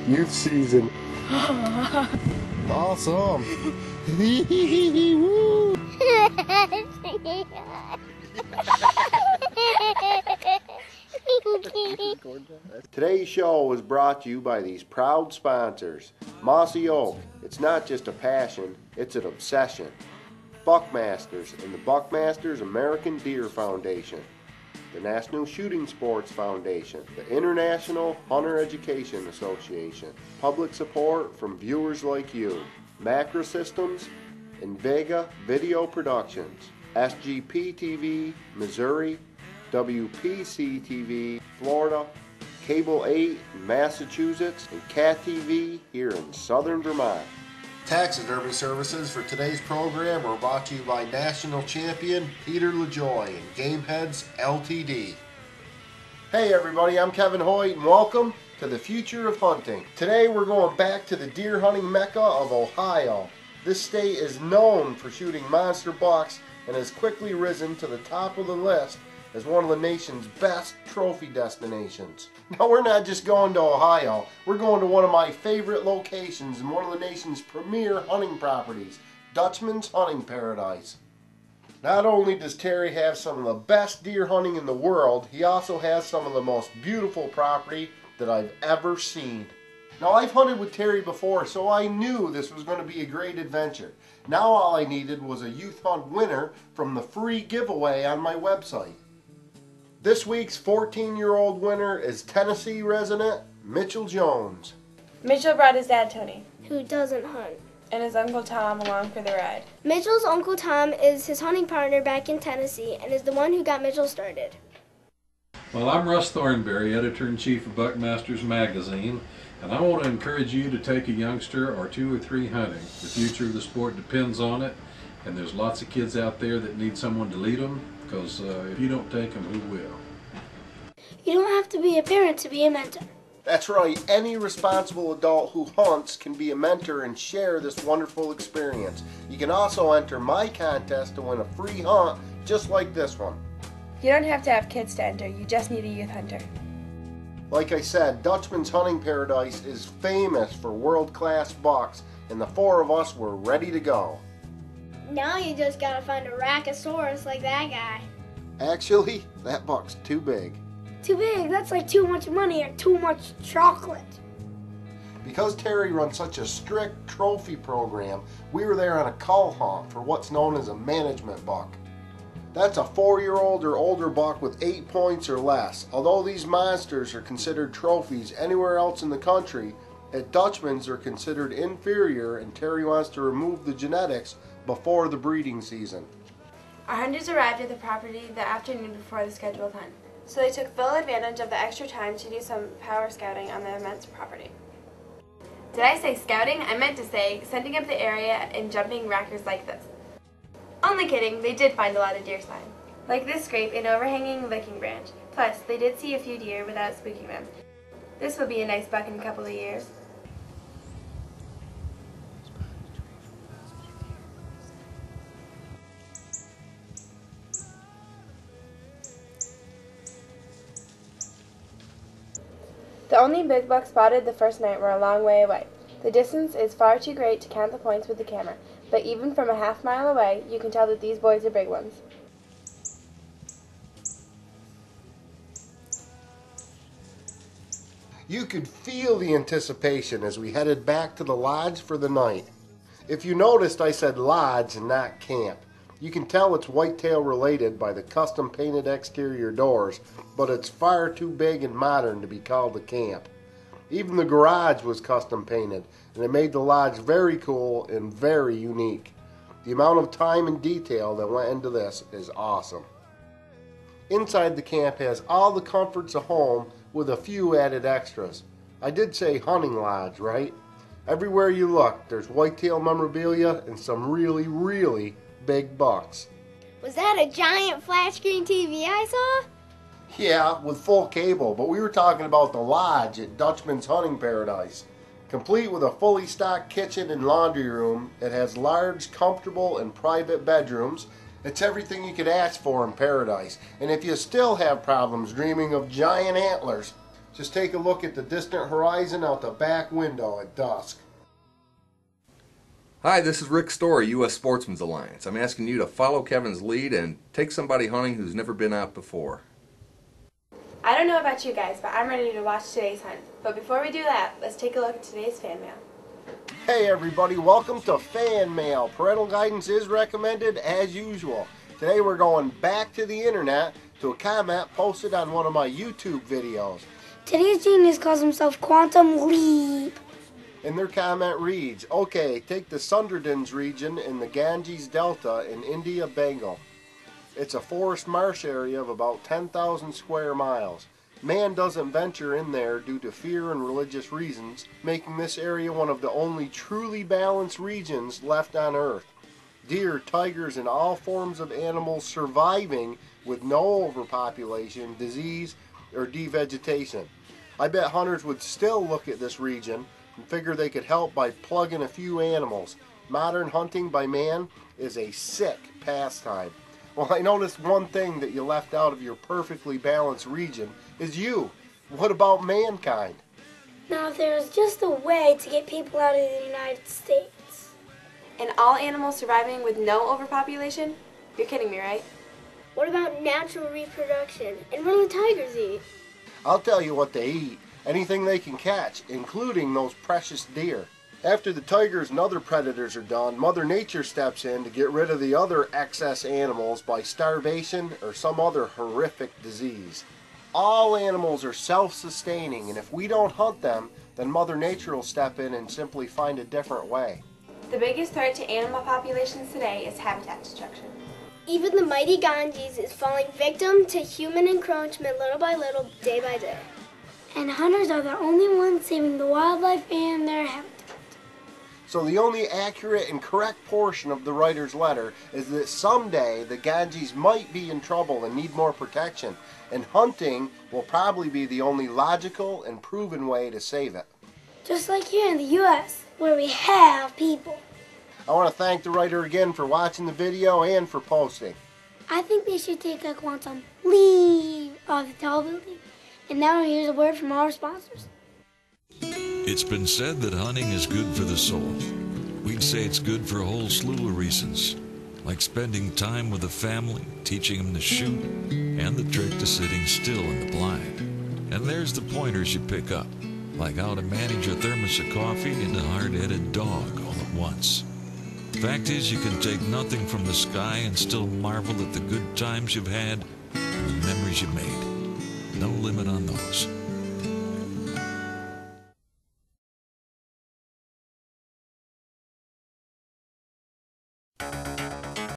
Youth season. Awesome. Woo. Today's show is brought to you by these proud sponsors. Mossy Oak, it's not just a passion, it's an obsession. Buckmasters and the Buckmasters American Deer Foundation. The National Shooting Sports Foundation, the International Hunter Education Association, public support from viewers like you, Macro Systems, Invega Video Productions, SGP TV, Missouri, WPC TV, Florida, Cable 8 in Massachusetts, and Cat TV here in southern Vermont. Taxidermy services for today's program are brought to you by national champion Peter LaJoy and Gameheads Ltd. Hey everybody, I'm Kevin Hoyt and welcome to the future of hunting. Today we're going back to the deer hunting mecca of Ohio. This state is known for shooting monster bucks and has quickly risen to the top of the list as one of the nation's best trophy destinations. Now we're not just going to Ohio, we're going to one of my favorite locations and one of the nation's premier hunting properties, Dutchmans Hunting Paradise. Not only does Terry have some of the best deer hunting in the world, he also has some of the most beautiful property that I've ever seen. Now I've hunted with Terry before, so I knew this was going to be a great adventure. Now all I needed was a youth hunt winner from the free giveaway on my website. This week's 14-year-old winner is Tennessee resident Mitchell Jones. Mitchell brought his dad Tony, who doesn't hunt, and his Uncle Tom along for the ride. Mitchell's Uncle Tom is his hunting partner back in Tennessee and is the one who got Mitchell started. Well, I'm Russ Thornberry, Editor-in-Chief of Buckmasters Magazine, and I want to encourage you to take a youngster or two or three hunting. The future of the sport depends on it, and there's lots of kids out there that need someone to lead them, because if you don't take them, who will? You don't have to be a parent to be a mentor. That's right, any responsible adult who hunts can be a mentor and share this wonderful experience. You can also enter my contest to win a free hunt just like this one. You don't have to have kids to enter, you just need a youth hunter. Like I said, Dutchman's Hunting Paradise is famous for world-class bucks, and the four of us were ready to go. Now you just gotta find a Rackosaurus like that guy. Actually, that buck's too big. Too big? That's like too much money and too much chocolate. Because Terry runs such a strict trophy program, we were there on a cull hunt for what's known as a management buck. That's a 4-year-old or older buck with 8 points or less. Although these monsters are considered trophies anywhere else in the country, at Dutchman's they're considered inferior, and Terry wants to remove the genetics before the breeding season. Our hunters arrived at the property the afternoon before the scheduled hunt, so they took full advantage of the extra time to do some power scouting on the immense property. Did I say scouting? I meant to say sending up the area and jumping rackers like this. Only kidding, they did find a lot of deer sign, like this scrape and overhanging licking branch. Plus, they did see a few deer without spooking them. This will be a nice buck in a couple of years. The only big bucks spotted the first night were a long way away. The distance is far too great to count the points with the camera, but even from a half-mile away, you can tell that these boys are big ones. You could feel the anticipation as we headed back to the lodge for the night. If you noticed, I said lodge and not camp. You can tell it's Whitetail related by the custom painted exterior doors, but it's far too big and modern to be called a camp. Even the garage was custom painted, and it made the lodge very cool and very unique. The amount of time and detail that went into this is awesome. Inside the camp has all the comforts of home with a few added extras. I did say hunting lodge, right? Everywhere you look, there's Whitetail memorabilia and some really, really big bucks. Was that a giant flat screen TV I saw? Yeah, with full cable, but we were talking about the lodge at Dutchman's Hunting Paradise. Complete with a fully stocked kitchen and laundry room, it has large, comfortable, and private bedrooms. It's everything you could ask for in paradise. And if you still have problems dreaming of giant antlers, Just take a look at the distant horizon out the back window at dusk. Hi, this is Rick Story, U.S. Sportsman's Alliance. I'm asking you to follow Kevin's lead and take somebody hunting who's never been out before. I don't know about you guys, but I'm ready to watch today's hunt. But before we do that, let's take a look at today's fan mail. Hey everybody, welcome to Fan Mail. Parental guidance is recommended as usual. Today we're going back to the internet to a comment posted on one of my YouTube videos. Today's genius calls himself Quantum Leap. And their comment reads, okay, take the Sundarbans region in the Ganges Delta in India, Bengal. It's a forest marsh area of about 10,000 square miles. Man doesn't venture in there due to fear and religious reasons, making this area one of the only truly balanced regions left on Earth. Deer, tigers, and all forms of animals surviving with no overpopulation, disease, or devegetation. I bet hunters would still look at this region and figure they could help by plugging a few animals. Modern hunting by man is a sick pastime. Well, I noticed one thing that you left out of your perfectly balanced region is you. What about mankind? Now, if there was just a way to get people out of the United States. And all animals surviving with no overpopulation? You're kidding me, right? What about natural reproduction? And what do the tigers eat? I'll tell you what they eat. Anything they can catch, including those precious deer. After the tigers and other predators are done, Mother Nature steps in to get rid of the other excess animals by starvation or some other horrific disease. All animals are self-sustaining, and if we don't hunt them, then Mother Nature will step in and simply find a different way. The biggest threat to animal populations today is habitat destruction. Even the mighty Ganges is falling victim to human encroachment little by little, day by day. And hunters are the only ones saving the wildlife and their habitat. So the only accurate and correct portion of the writer's letter is that someday the Ganges might be in trouble and need more protection, and hunting will probably be the only logical and proven way to save it. Just like here in the U.S., where we have people. I want to thank the writer again for watching the video and for posting. I think they should take a quantum leap off the tall building. And now here's a word from our sponsors. It's been said that hunting is good for the soul. We'd say it's good for a whole slew of reasons, like spending time with the family, teaching them to shoot, and the trick to sitting still in the blind. And there's the pointers you pick up, like how to manage a thermos of coffee and a hard-headed dog all at once. Fact is, you can take nothing from the sky and still marvel at the good times you've had and the memories you made. No limit on those.